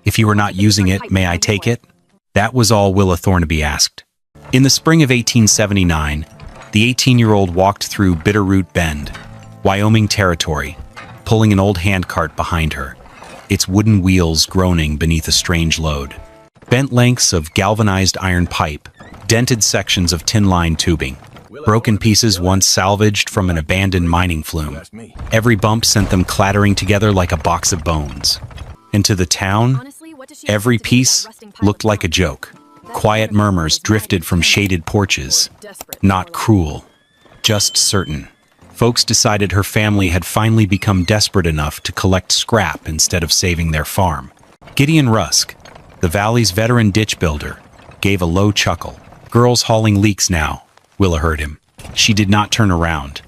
If you are not using it, may I take it? That was all Willa Thornaby asked. In the spring of 1879, the 18-year-old walked through Bitterroot Bend, Wyoming territory, pulling an old handcart behind her, its wooden wheels groaning beneath a strange load. Bent lengths of galvanized iron pipe, dented sections of tin-lined tubing, broken pieces once salvaged from an abandoned mining flume. Every bump sent them clattering together like a box of bones. And to the town, every piece looked like a joke. Quiet murmurs drifted from shaded porches. Not cruel, just certain. Folks decided her family had finally become desperate enough to collect scrap instead of saving their farm. Gideon Rusk, the valley's veteran ditch builder, gave a low chuckle. Girls hauling leaks now, Willa heard him. She did not turn around.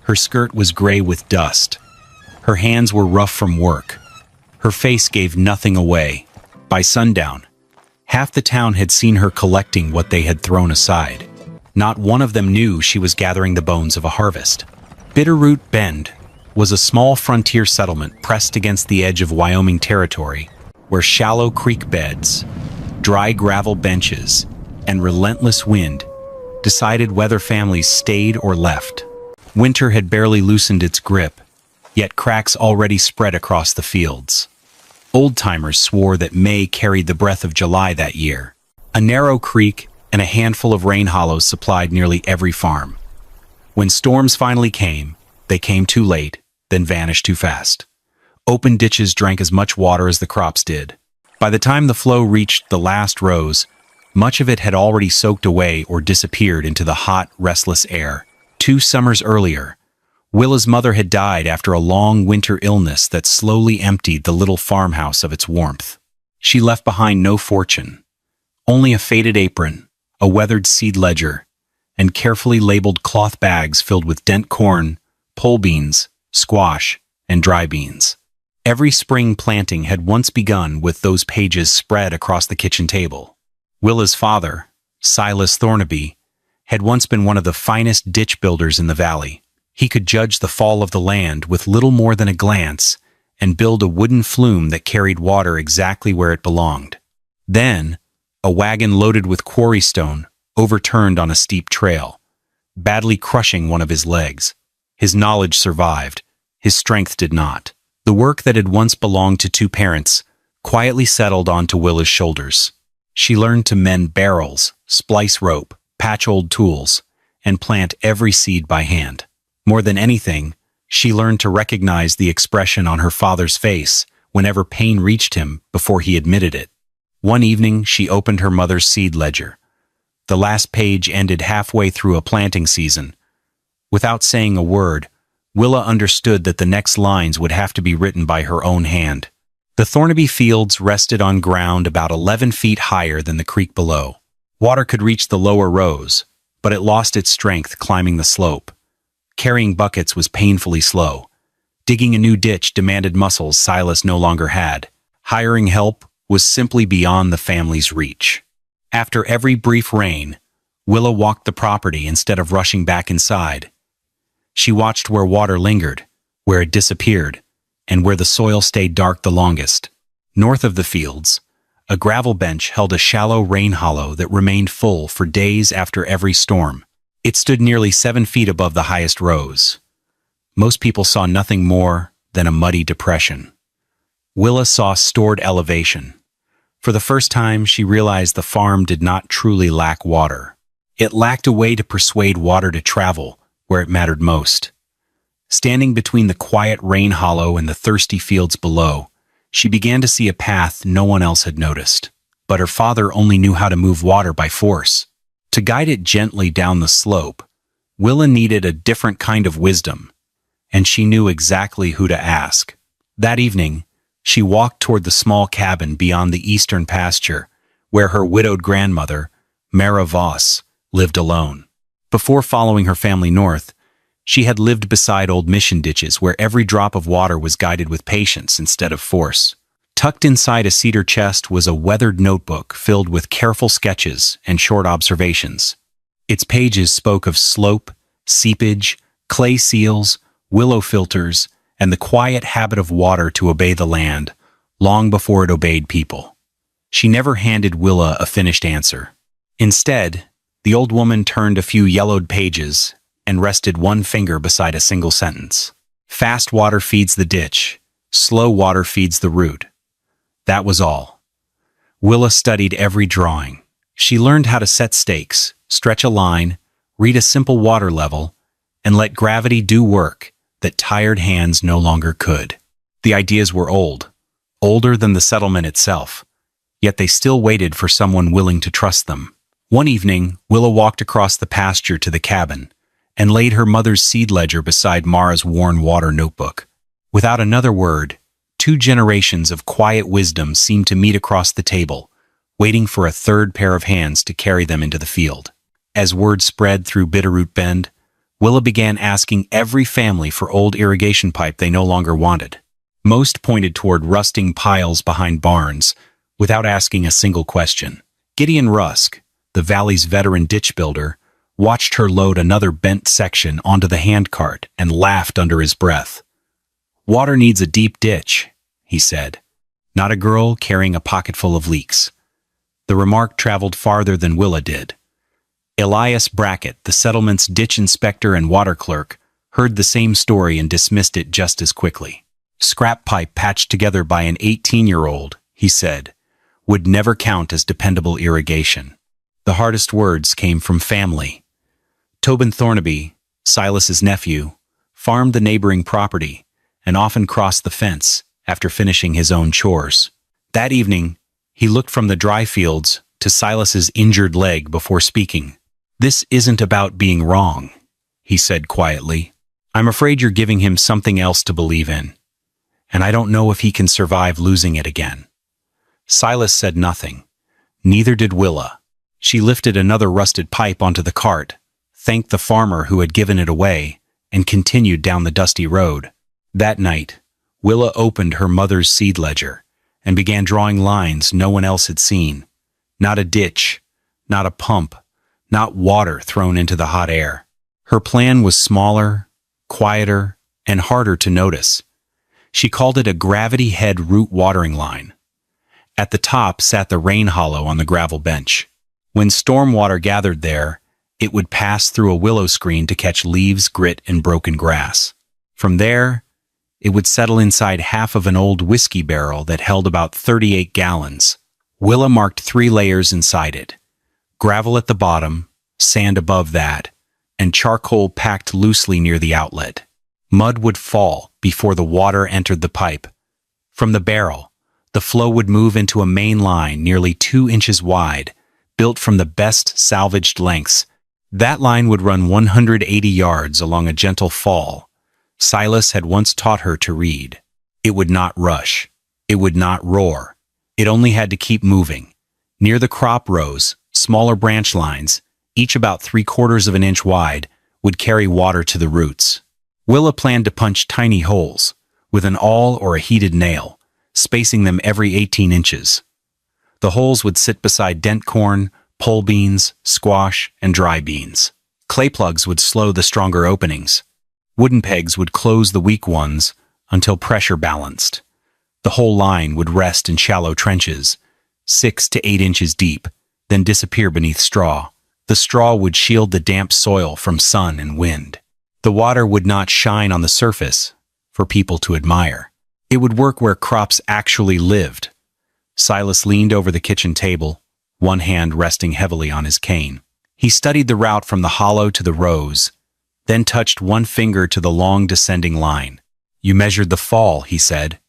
Her skirt was gray with dust. Her hands were rough from work. Her face gave nothing away. By sundown, half the town had seen her collecting what they had thrown aside. Not one of them knew she was gathering the bones of a harvest. Bitterroot Bend was a small frontier settlement pressed against the edge of Wyoming territory, where shallow creek beds, dry gravel benches, and relentless wind decided whether families stayed or left. Winter had barely loosened its grip, yet cracks already spread across the fields. Old-timers swore that May carried the breath of July that year. A narrow creek and a handful of rain hollows supplied nearly every farm. When storms finally came, they came too late, then vanished too fast. Open ditches drank as much water as the crops did. By the time the flow reached the last rows, much of it had already soaked away or disappeared into the hot, restless air. 2 summers earlier, Willa's mother had died after a long winter illness that slowly emptied the little farmhouse of its warmth. She left behind no fortune, only a faded apron, a weathered seed ledger, and carefully labeled cloth bags filled with dent corn, pole beans, squash, and dry beans. Every spring planting had once begun with those pages spread across the kitchen table. Willa's father, Silas Thornaby, had once been one of the finest ditch builders in the valley. He could judge the fall of the land with little more than a glance and build a wooden flume that carried water exactly where it belonged. Then, a wagon loaded with quarry stone overturned on a steep trail, badly crushing one of his legs. His knowledge survived. His strength did not. The work that had once belonged to 2 parents quietly settled onto Willa's shoulders. She learned to mend barrels, splice rope, patch old tools, and plant every seed by hand. More than anything, she learned to recognize the expression on her father's face whenever pain reached him before he admitted it. One evening, she opened her mother's seed ledger. The last page ended halfway through a planting season. Without saying a word, Willa understood that the next lines would have to be written by her own hand. The Thornaby fields rested on ground about 11 feet higher than the creek below. Water could reach the lower rows, but it lost its strength climbing the slope. Carrying buckets was painfully slow. Digging a new ditch demanded muscles Silas no longer had. Hiring help was simply beyond the family's reach. After every brief rain, Willa walked the property instead of rushing back inside. She watched where water lingered, where it disappeared, and where the soil stayed dark the longest. North of the fields, a gravel bench held a shallow rain hollow that remained full for days after every storm. It stood nearly 7 feet above the highest rows. Most people saw nothing more than a muddy depression. Willa saw stored elevation. For the first time, she realized the farm did not truly lack water. It lacked a way to persuade water to travel where it mattered most. Standing between the quiet rain hollow and the thirsty fields below, she began to see a path no one else had noticed. But her father only knew how to move water by force. To guide it gently down the slope, Willa needed a different kind of wisdom, and she knew exactly who to ask. That evening, she walked toward the small cabin beyond the eastern pasture, where her widowed grandmother, Mara Voss, lived alone. Before following her family north, she had lived beside old mission ditches where every drop of water was guided with patience instead of force. Tucked inside a cedar chest was a weathered notebook filled with careful sketches and short observations. Its pages spoke of slope, seepage, clay seals, willow filters, and the quiet habit of water to obey the land, long before it obeyed people. She never handed Willa a finished answer. Instead, the old woman turned a few yellowed pages and rested one finger beside a single sentence. Fast water feeds the ditch, slow water feeds the root. That was all. Willa studied every drawing. She learned how to set stakes, stretch a line, read a simple water level, and let gravity do work that tired hands no longer could. The ideas were old, older than the settlement itself, yet they still waited for someone willing to trust them. One evening, Willa walked across the pasture to the cabin and laid her mother's seed ledger beside Mara's worn water notebook. Without another word, 2 generations of quiet wisdom seemed to meet across the table, waiting for a third pair of hands to carry them into the field. As word spread through Bitterroot Bend, Willa began asking every family for old irrigation pipe they no longer wanted. Most pointed toward rusting piles behind barns, without asking a single question. Gideon Rusk, the valley's veteran ditch builder, watched her load another bent section onto the handcart and laughed under his breath. "Water needs a deep ditch," he said, not a girl carrying a pocketful of leeks. The remark traveled farther than Willa did. Elias Brackett, the settlement's ditch inspector and water clerk, heard the same story and dismissed it just as quickly. "Scrap pipe patched together by an 18-year-old, he said, would never count as dependable irrigation. The hardest words came from family. Tobin Thornaby, Silas's nephew, farmed the neighboring property and often crossed the fence after finishing his own chores. That evening, he looked from the dry fields to Silas's injured leg before speaking. "This isn't about being wrong," he said quietly. "I'm afraid you're giving him something else to believe in, and I don't know if he can survive losing it again." Silas said nothing. Neither did Willa. She lifted another rusted pipe onto the cart, thanked the farmer who had given it away, and continued down the dusty road. That night, Willa opened her mother's seed ledger and began drawing lines no one else had seen. Not a ditch, not a pump, not water thrown into the hot air. Her plan was smaller, quieter, and harder to notice. She called it a gravity head root watering line. At the top sat the rain hollow on the gravel bench. When storm water gathered there, it would pass through a willow screen to catch leaves, grit, and broken grass. From there, it would settle inside half of an old whiskey barrel that held about 38 gallons. Willa marked 3 layers inside it: gravel at the bottom, sand above that, and charcoal packed loosely near the outlet. Mud would fall before the water entered the pipe. From the barrel, the flow would move into a main line nearly 2 inches wide, built from the best salvaged lengths. That line would run 180 yards along a gentle fall. Silas had once taught her to read. It would not rush. It would not roar. It only had to keep moving. Near the crop rows, smaller branch lines, each about 3/4 of an inch wide, would carry water to the roots. Willa planned to punch tiny holes, with an awl or a heated nail, spacing them every 18 inches. The holes would sit beside dent corn, pole beans, squash, and dry beans. Clay plugs would slow the stronger openings. Wooden pegs would close the weak ones until pressure balanced. The whole line would rest in shallow trenches, 6 to 8 inches deep, then disappear beneath straw. The straw would shield the damp soil from sun and wind. The water would not shine on the surface for people to admire. It would work where crops actually lived. Silas leaned over the kitchen table, one hand resting heavily on his cane. He studied the route from the hollow to the rows, then touched one finger to the long descending line. "You measured the fall," he said.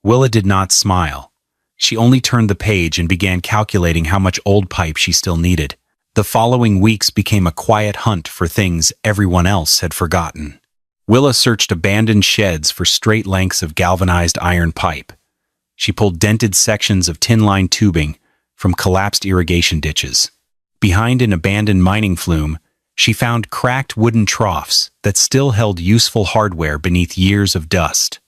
Willa did not smile. She only turned the page and began calculating how much old pipe she still needed. The following weeks became a quiet hunt for things everyone else had forgotten. Willa searched abandoned sheds for straight lengths of galvanized iron pipe. She pulled dented sections of tin-lined tubing from collapsed irrigation ditches. Behind an abandoned mining flume, she found cracked wooden troughs that still held useful hardware beneath years of dust.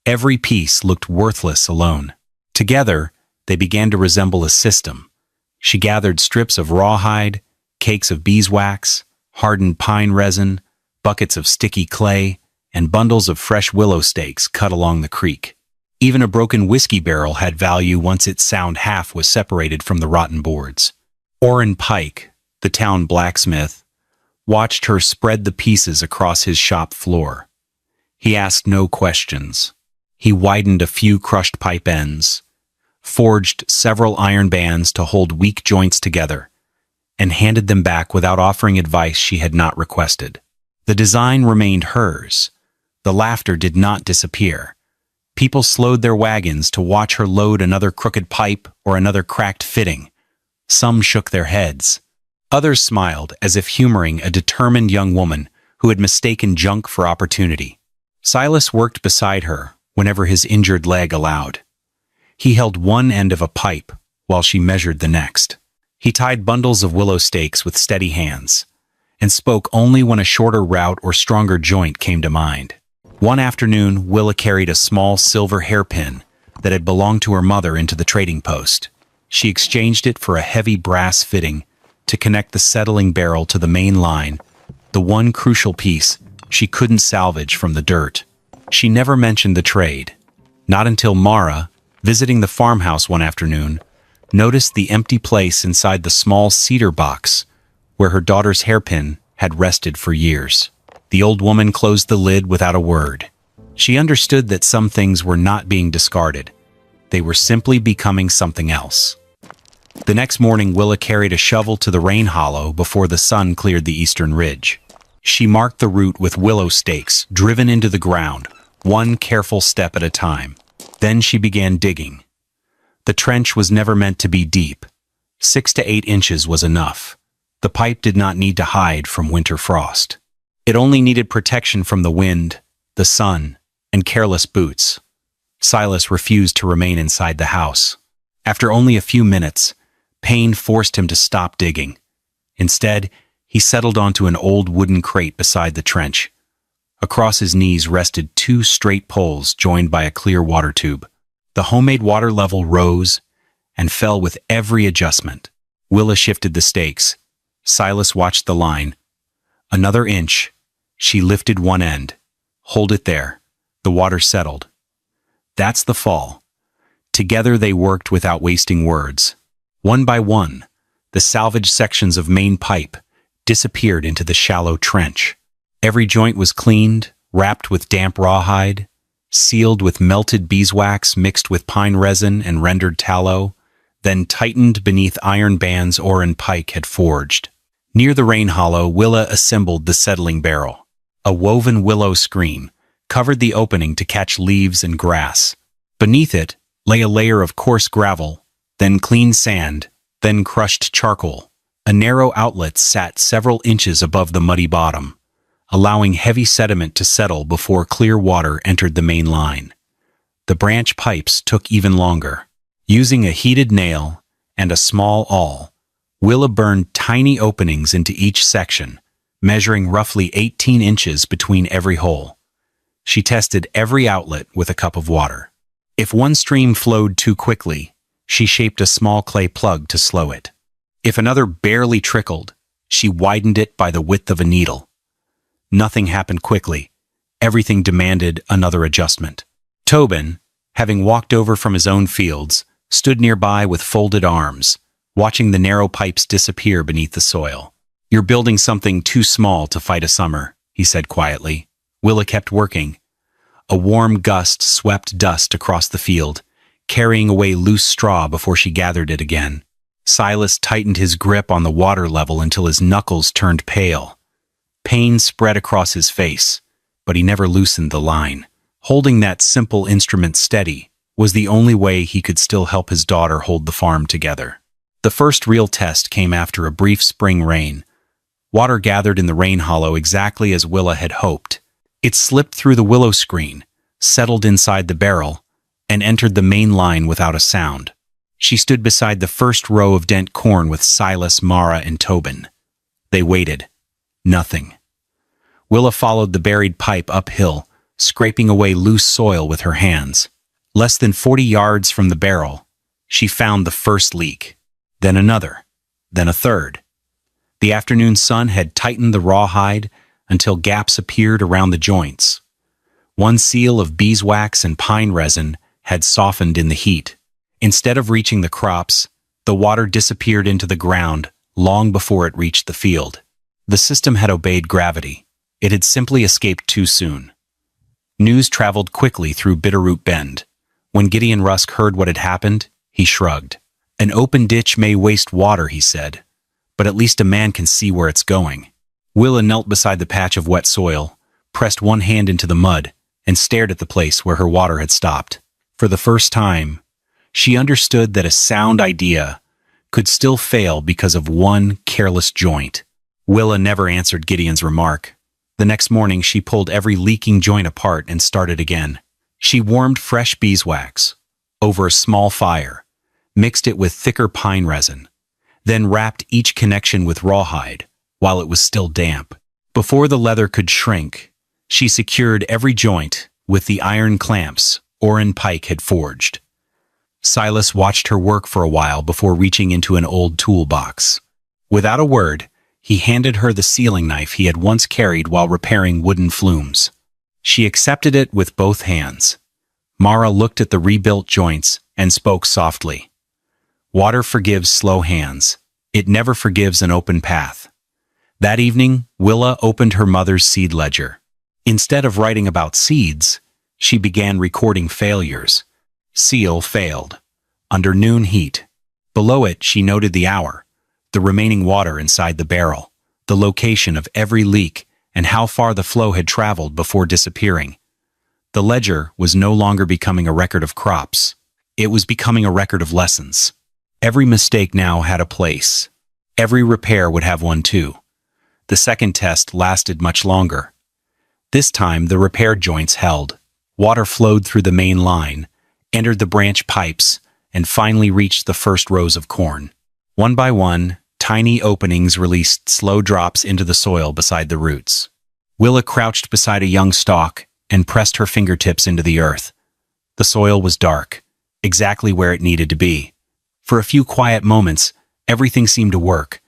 Every piece looked worthless alone. Together, they began to resemble a system. She gathered strips of rawhide, cakes of beeswax, hardened pine resin, buckets of sticky clay, and bundles of fresh willow stakes cut along the creek. Even a broken whiskey barrel had value once its sound half was separated from the rotten boards. Orrin Pike, the town blacksmith, watched her spread the pieces across his shop floor. He asked no questions. He widened a few crushed pipe ends, forged several iron bands to hold weak joints together, and handed them back without offering advice she had not requested. The design remained hers. The laughter did not disappear. People slowed their wagons to watch her load another crooked pipe or another cracked fitting. Some shook their heads. Others smiled as if humoring a determined young woman who had mistaken junk for opportunity. Silas worked beside her whenever his injured leg allowed. He held one end of a pipe while she measured the next. He tied bundles of willow stakes with steady hands and spoke only when a shorter route or stronger joint came to mind. One afternoon, Willa carried a small silver hairpin that had belonged to her mother into the trading post. She exchanged it for a heavy brass fitting to connect the settling barrel to the main line, the one crucial piece she couldn't salvage from the dirt. She never mentioned the trade. Not until Mara, visiting the farmhouse one afternoon, noticed the empty place inside the small cedar box where her daughter's hairpin had rested for years. The old woman closed the lid without a word. She understood that some things were not being discarded. They were simply becoming something else. The next morning, Willa carried a shovel to the rain hollow before the sun cleared the eastern ridge. She marked the route with willow stakes driven into the ground, one careful step at a time. Then she began digging. The trench was never meant to be deep. 6 to 8 inches was enough. The pipe did not need to hide from winter frost. It only needed protection from the wind, the sun, and careless boots. Silas refused to remain inside the house. After only a few minutes, pain forced him to stop digging. Instead, he settled onto an old wooden crate beside the trench. Across his knees rested 2 straight poles joined by a clear water tube. The homemade water level rose and fell with every adjustment. Willa shifted the stakes. Silas watched the line. Another inch. She lifted one end. Hold it there. The water settled. That's the fall. Together they worked without wasting words. One by one, the salvaged sections of main pipe disappeared into the shallow trench. Every joint was cleaned, wrapped with damp rawhide, sealed with melted beeswax mixed with pine resin and rendered tallow, then tightened beneath iron bands Orrin Pike had forged. Near the rain hollow, Willa assembled the settling barrel. A woven willow screen covered the opening to catch leaves and grass. Beneath it lay a layer of coarse gravel, then clean sand, then crushed charcoal. A narrow outlet sat several inches above the muddy bottom, allowing heavy sediment to settle before clear water entered the main line. The branch pipes took even longer. Using a heated nail and a small awl, Willa burned tiny openings into each section, measuring roughly 18 inches between every hole. She tested every outlet with a cup of water. If one stream flowed too quickly, she shaped a small clay plug to slow it. If another barely trickled, she widened it by the width of a needle. Nothing happened quickly. Everything demanded another adjustment. Tobin, having walked over from his own fields, stood nearby with folded arms, watching the narrow pipes disappear beneath the soil. "You're building something too small to fight a summer," he said quietly. Willa kept working. A warm gust swept dust across the field, carrying away loose straw before she gathered it again. Silas tightened his grip on the water level until his knuckles turned pale. Pain spread across his face, but he never loosened the line. Holding that simple instrument steady was the only way he could still help his daughter hold the farm together. The first real test came after a brief spring rain. Water gathered in the rain hollow exactly as Willa had hoped. It slipped through the willow screen, settled inside the barrel, and entered the main line without a sound. She stood beside the first row of dent corn with Silas, Mara, and Tobin. They waited. Nothing. Willa followed the buried pipe uphill, scraping away loose soil with her hands. Less than 40 yards from the barrel, she found the first leak, then another, then a third. The afternoon sun had tightened the rawhide until gaps appeared around the joints. One seal of beeswax and pine resin had softened in the heat. Instead of reaching the crops, the water disappeared into the ground long before it reached the field. The system had obeyed gravity. It had simply escaped too soon. News traveled quickly through Bitterroot Bend. When Gideon Rusk heard what had happened, he shrugged. "An open ditch may waste water," he said, "but at least a man can see where it's going." Willa knelt beside the patch of wet soil, pressed one hand into the mud, and stared at the place where her water had stopped. For the first time, she understood that a sound idea could still fail because of one careless joint. Willa never answered Gideon's remark. The next morning, she pulled every leaking joint apart and started again. She warmed fresh beeswax over a small fire, mixed it with thicker pine resin, then wrapped each connection with rawhide while it was still damp. Before the leather could shrink, she secured every joint with the iron clamps Orrin Pike had forged. Silas watched her work for a while before reaching into an old toolbox. Without a word, he handed her the sealing knife he had once carried while repairing wooden flumes. She accepted it with both hands. Mara looked at the rebuilt joints and spoke softly. "Water forgives slow hands. It never forgives an open path." That evening, Willa opened her mother's seed ledger. Instead of writing about seeds, she began recording failures. Seal failed. Under noon heat. Below it, she noted the hour, the remaining water inside the barrel, the location of every leak, and how far the flow had traveled before disappearing. The ledger was no longer becoming a record of crops. It was becoming a record of lessons. Every mistake now had a place. Every repair would have one too. The second test lasted much longer. This time, the repaired joints held. Water flowed through the main line, entered the branch pipes, and finally reached the first rows of corn. One by one, tiny openings released slow drops into the soil beside the roots. Willa crouched beside a young stalk and pressed her fingertips into the earth. The soil was dark, exactly where it needed to be. For a few quiet moments, everything seemed to work.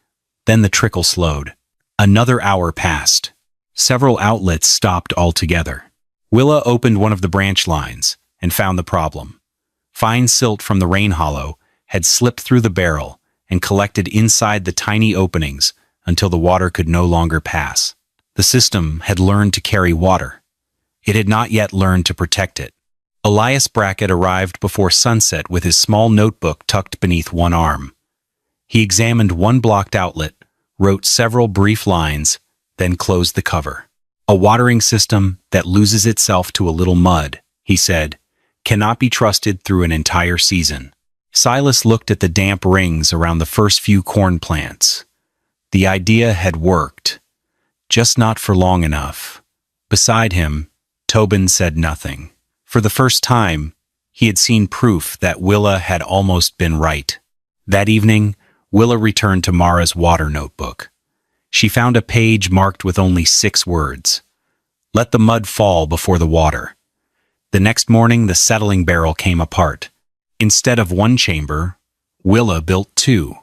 Then the trickle slowed. Another hour passed. Several outlets stopped altogether. Willa opened one of the branch lines and found the problem. Fine silt from the rain hollow had slipped through the barrel and collected inside the tiny openings until the water could no longer pass. The system had learned to carry water. It had not yet learned to protect it. Elias Brackett arrived before sunset with his small notebook tucked beneath one arm. He examined one blocked outlet, wrote several brief lines, then closed the cover. "A watering system that loses itself to a little mud," he said, "cannot be trusted through an entire season." Silas looked at the damp rings around the first few corn plants. The idea had worked, just not for long enough. Beside him, Tobin said nothing. For the first time, he had seen proof that Willa had almost been right. That evening, Willa returned to Mara's water notebook. She found a page marked with only 6 words. "Let the mud fall before the water." The next morning, the settling barrel came apart. Instead of one chamber, Willa built 2.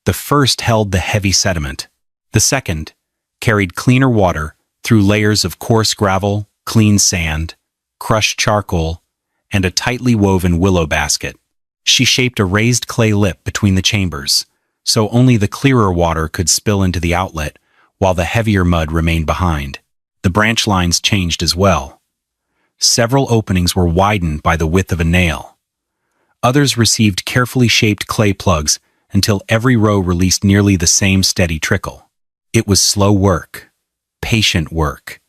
The first held the heavy sediment. The second carried cleaner water through layers of coarse gravel, clean sand, crushed charcoal, and a tightly woven willow basket. She shaped a raised clay lip between the chambers, so only the clearer water could spill into the outlet, while the heavier mud remained behind. The branch lines changed as well. Several openings were widened by the width of a nail. Others received carefully shaped clay plugs until every row released nearly the same steady trickle. It was slow work, patient work,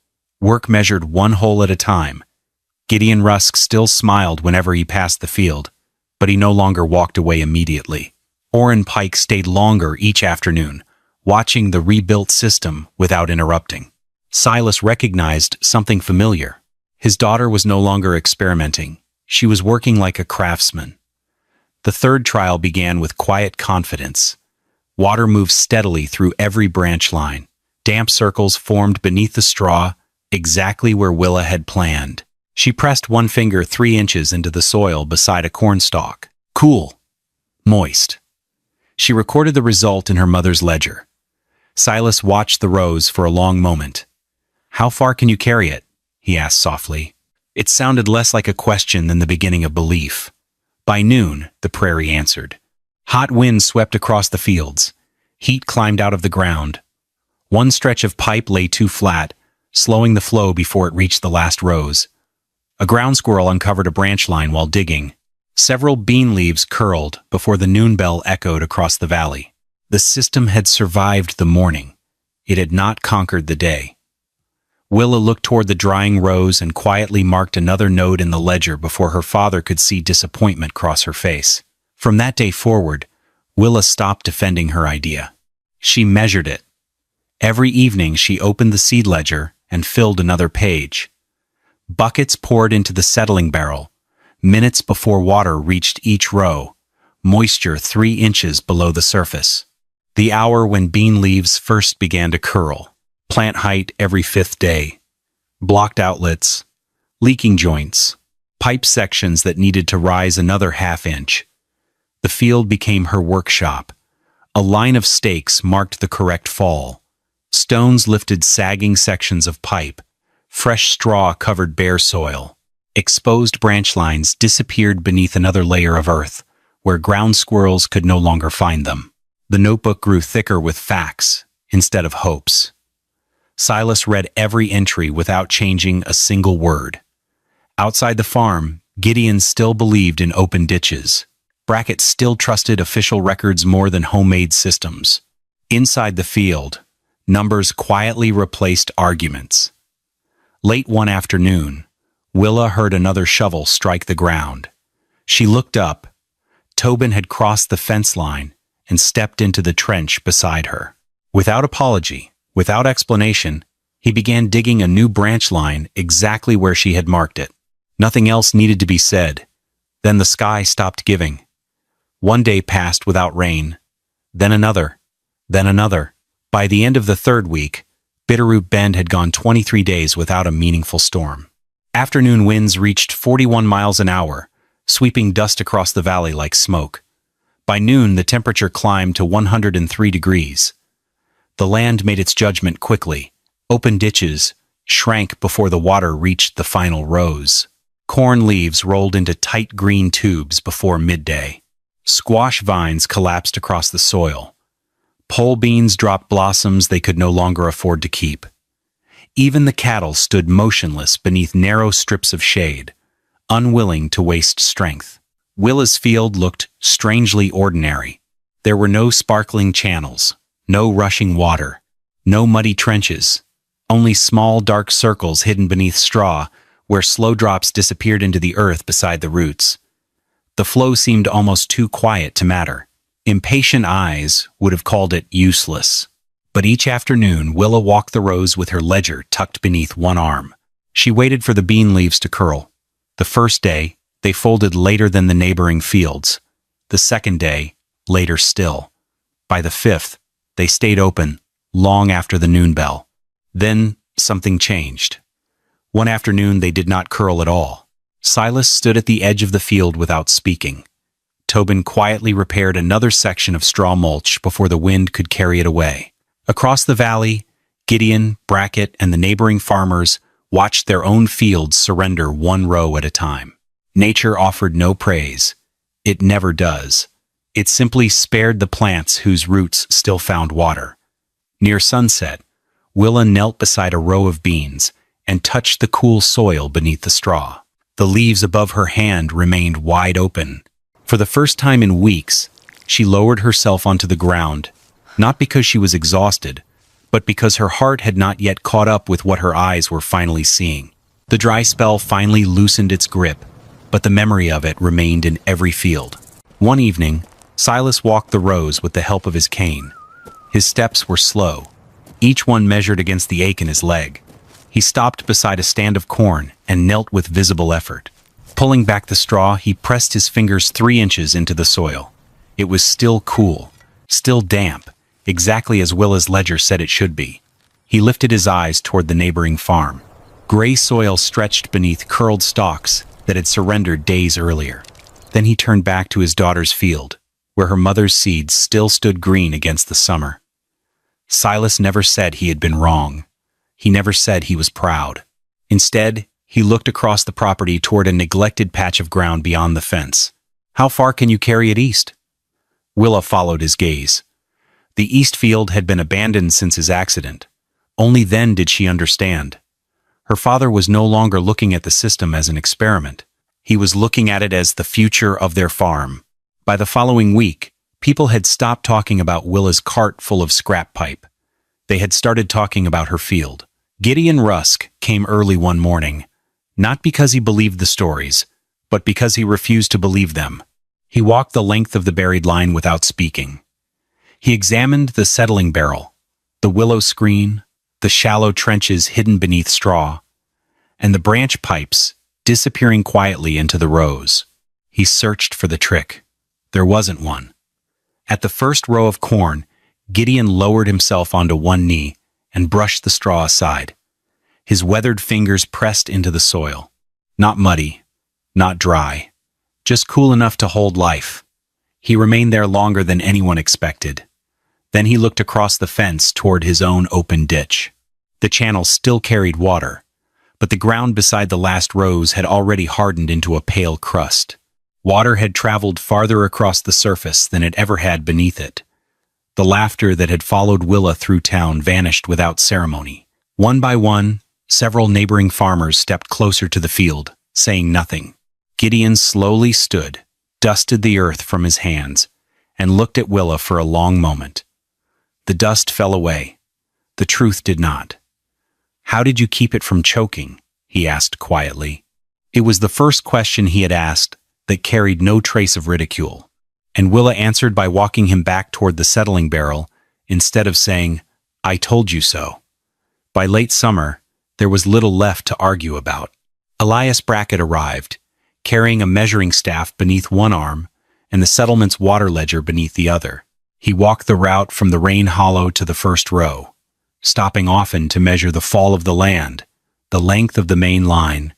work measured one hole at a time. Gideon Rusk still smiled whenever he passed the field, but he no longer walked away immediately. Orrin Pike stayed longer each afternoon, watching the rebuilt system without interrupting. Silas recognized something familiar. His daughter was no longer experimenting. She was working like a craftsman. The third trial began with quiet confidence. Water moved steadily through every branch line. Damp circles formed beneath the straw, exactly where Willa had planned. She pressed one finger 3 inches into the soil beside a cornstalk. Cool. Moist. She recorded the result in her mother's ledger. Silas watched the rows for a long moment. "How far can you carry it?" he asked softly. It sounded less like a question than the beginning of belief. By noon, the prairie answered. Hot winds swept across the fields. Heat climbed out of the ground. One stretch of pipe lay too flat, slowing the flow before it reached the last rows. A ground squirrel uncovered a branch line while digging. Several bean leaves curled before the noon bell echoed across the valley. The system had survived the morning. It had not conquered the day. Willa looked toward the drying rows and quietly marked another note in the ledger before her father could see disappointment cross her face. From that day forward, Willa stopped defending her idea. She measured it. Every evening she opened the seed ledger and filled another page. Buckets poured into the settling barrel, minutes before water reached each row, moisture 3 inches below the surface. The hour when bean leaves first began to curl. Plant height every 5th day, blocked outlets, leaking joints, pipe sections that needed to rise another ½ inch. The field became her workshop. A line of stakes marked the correct fall. Stones lifted sagging sections of pipe. Fresh straw covered bare soil. Exposed branch lines disappeared beneath another layer of earth, where ground squirrels could no longer find them. The notebook grew thicker with facts instead of hopes. Silas read every entry without changing a single word. Outside the farm, Gideon still believed in open ditches. Brackett still trusted official records more than homemade systems. Inside the field, numbers quietly replaced arguments. Late one afternoon, Willa heard another shovel strike the ground. She looked up. Tobin had crossed the fence line and stepped into the trench beside her. Without apology, without explanation, he began digging a new branch line exactly where she had marked it. Nothing else needed to be said. Then the sky stopped giving. One day passed without rain, then another, then another. By the end of the 3rd week, Bitterroot Bend had gone 23 days without a meaningful storm. Afternoon winds reached 41 miles an hour, sweeping dust across the valley like smoke. By noon, the temperature climbed to 103 degrees. The land made its judgment quickly. Open ditches shrank before the water reached the final rows. Corn leaves rolled into tight green tubes before midday. Squash vines collapsed across the soil. Pole beans dropped blossoms they could no longer afford to keep. Even the cattle stood motionless beneath narrow strips of shade, unwilling to waste strength. Willa's field looked strangely ordinary. There were no sparkling channels, no rushing water, no muddy trenches, only small dark circles hidden beneath straw where slow drops disappeared into the earth beside the roots. The flow seemed almost too quiet to matter. Impatient eyes would have called it useless. But each afternoon, Willa walked the rows with her ledger tucked beneath one arm. She waited for the bean leaves to curl. The first day, they folded later than the neighboring fields. The second day, later still. By the 5th, they stayed open, long after the noon bell. Then, something changed. One afternoon, they did not curl at all. Silas stood at the edge of the field without speaking. Tobin quietly repaired another section of straw mulch before the wind could carry it away. Across the valley, Gideon, Brackett, and the neighboring farmers watched their own fields surrender one row at a time. Nature offered no praise. It never does. It simply spared the plants whose roots still found water. Near sunset, Willa knelt beside a row of beans and touched the cool soil beneath the straw. The leaves above her hand remained wide open. For the first time in weeks, she lowered herself onto the ground, not because she was exhausted, but because her heart had not yet caught up with what her eyes were finally seeing. The dry spell finally loosened its grip, but the memory of it remained in every field. One evening, Silas walked the rows with the help of his cane. His steps were slow, each one measured against the ache in his leg. He stopped beside a stand of corn and knelt with visible effort. Pulling back the straw, he pressed his fingers 3 inches into the soil. It was still cool, still damp, exactly as Willa's ledger said it should be. He lifted his eyes toward the neighboring farm. Gray soil stretched beneath curled stalks that had surrendered days earlier. Then he turned back to his daughter's field, where her mother's seeds still stood green against the summer. Silas never said he had been wrong. He never said he was proud. Instead, He looked across the property toward a neglected patch of ground beyond the fence. "How far can you carry it east?" Willa followed his gaze. The east field had been abandoned since his accident. Only then did she understand. Her father was no longer looking at the system as an experiment. He was looking at it as the future of their farm. By the following week, people had stopped talking about Willa's cart full of scrap pipe. They had started talking about her field. Gideon Rusk came early one morning, not because he believed the stories, but because he refused to believe them. He walked the length of the buried line without speaking. He examined the settling barrel, the willow screen, the shallow trenches hidden beneath straw, and the branch pipes disappearing quietly into the rows. He searched for the trick. There wasn't one. At the first row of corn, Gideon lowered himself onto one knee and brushed the straw aside. His weathered fingers pressed into the soil. Not muddy, not dry, just cool enough to hold life. He remained there longer than anyone expected. Then he looked across the fence toward his own open ditch. The channel still carried water, but the ground beside the last rows had already hardened into a pale crust. Water had traveled farther across the surface than it ever had beneath it. The laughter that had followed Willa through town vanished without ceremony. One by one, several neighboring farmers stepped closer to the field, saying nothing. Gideon slowly stood, dusted the earth from his hands, and looked at Willa for a long moment. The dust fell away. The truth did not. "How did you keep it from choking?" he asked quietly. It was the first question he had asked that carried no trace of ridicule, and Willa answered by walking him back toward the settling barrel instead of saying, "I told you so." By late summer, there was little left to argue about. Elias Brackett arrived, carrying a measuring staff beneath one arm and the settlement's water ledger beneath the other. He walked the route from the rain hollow to the first row, stopping often to measure the fall of the land, the length of the main line,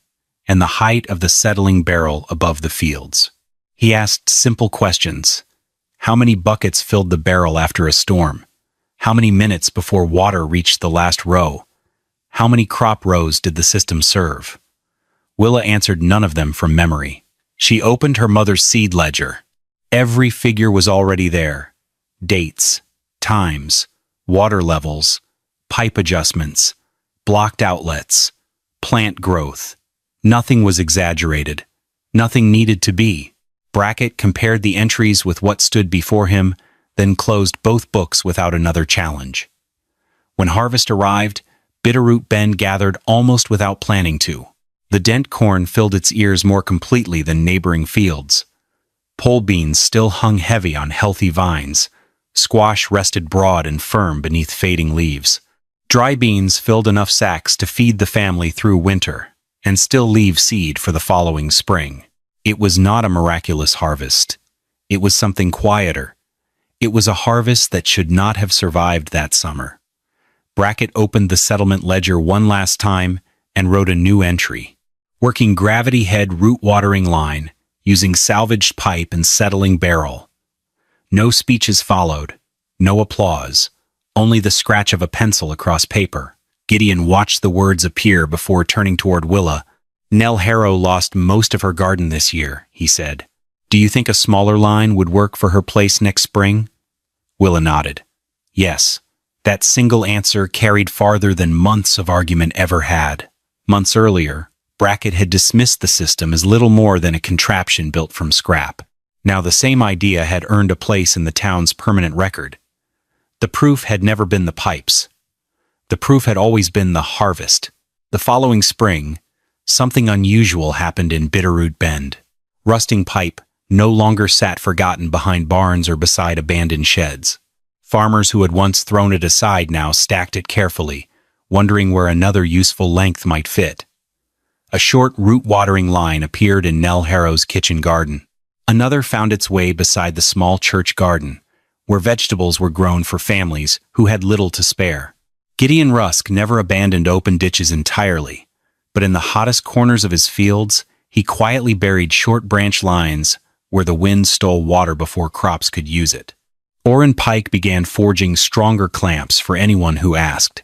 and the height of the settling barrel above the fields. He asked simple questions. How many buckets filled the barrel after a storm? How many minutes before water reached the last row? How many crop rows did the system serve? Willa answered none of them from memory. She opened her mother's seed ledger. Every figure was already there. Dates, times, water levels, pipe adjustments, blocked outlets, plant growth. Nothing was exaggerated. Nothing needed to be. Brackett compared the entries with what stood before him, then closed both books without another challenge. When harvest arrived, Bitterroot Bend gathered almost without planning to. The dent corn filled its ears more completely than neighboring fields. Pole beans still hung heavy on healthy vines. Squash rested broad and firm beneath fading leaves. Dry beans filled enough sacks to feed the family through winter, and still leave seed for the following spring. It was not a miraculous harvest. It was something quieter. It was a harvest that should not have survived that summer. Brackett opened the settlement ledger one last time and wrote a new entry. Working gravity head root watering line, using salvaged pipe and settling barrel. No speeches followed, no applause, only the scratch of a pencil across paper. Gideon watched the words appear before turning toward Willa. "Nell Harrow lost most of her garden this year," he said. "Do you think a smaller line would work for her place next spring?" Willa nodded. Yes, that single answer carried farther than months of argument ever had. Months earlier, Brackett had dismissed the system as little more than a contraption built from scrap. Now the same idea had earned a place in the town's permanent record. The proof had never been the pipes. The proof had always been the harvest. The following spring, something unusual happened in Bitterroot Bend. Rusting pipe no longer sat forgotten behind barns or beside abandoned sheds. Farmers who had once thrown it aside now stacked it carefully, wondering where another useful length might fit. A short root watering line appeared in Nell Harrow's kitchen garden. Another found its way beside the small church garden, where vegetables were grown for families who had little to spare. Gideon Rusk never abandoned open ditches entirely, but in the hottest corners of his fields, he quietly buried short branch lines where the wind stole water before crops could use it. Orrin Pike began forging stronger clamps for anyone who asked.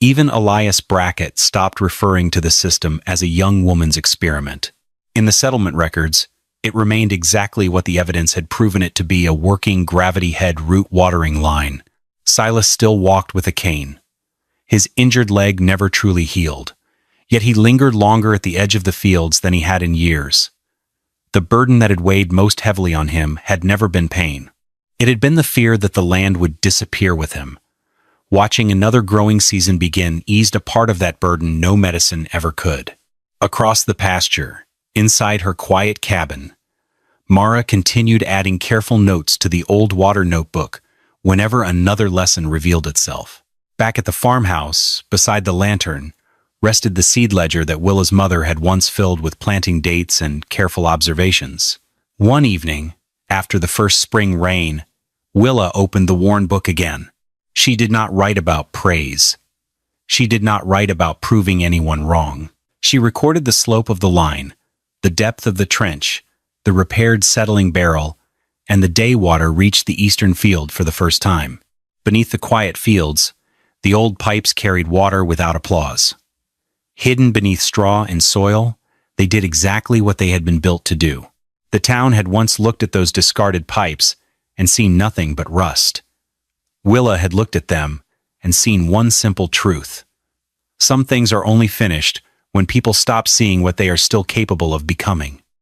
Even Elias Brackett stopped referring to the system as a young woman's experiment. In the settlement records, it remained exactly what the evidence had proven it to be, a working gravity head root watering line. Silas still walked with a cane. His injured leg never truly healed, yet he lingered longer at the edge of the fields than he had in years. The burden that had weighed most heavily on him had never been pain. It had been the fear that the land would disappear with him. Watching another growing season begin eased a part of that burden no medicine ever could. Across the pasture, inside her quiet cabin, Mara continued adding careful notes to the old water notebook whenever another lesson revealed itself. Back at the farmhouse, beside the lantern, rested the seed ledger that Willa's mother had once filled with planting dates and careful observations. One evening, after the first spring rain, Willa opened the worn book again. She did not write about praise. She did not write about proving anyone wrong. She recorded the slope of the line, the depth of the trench, the repaired settling barrel, and the day water reached the eastern field for the first time. Beneath the quiet fields, the old pipes carried water without applause. Hidden beneath straw and soil, they did exactly what they had been built to do. The town had once looked at those discarded pipes and seen nothing but rust. Willa had looked at them and seen one simple truth. Some things are only finished when people stop seeing what they are still capable of becoming.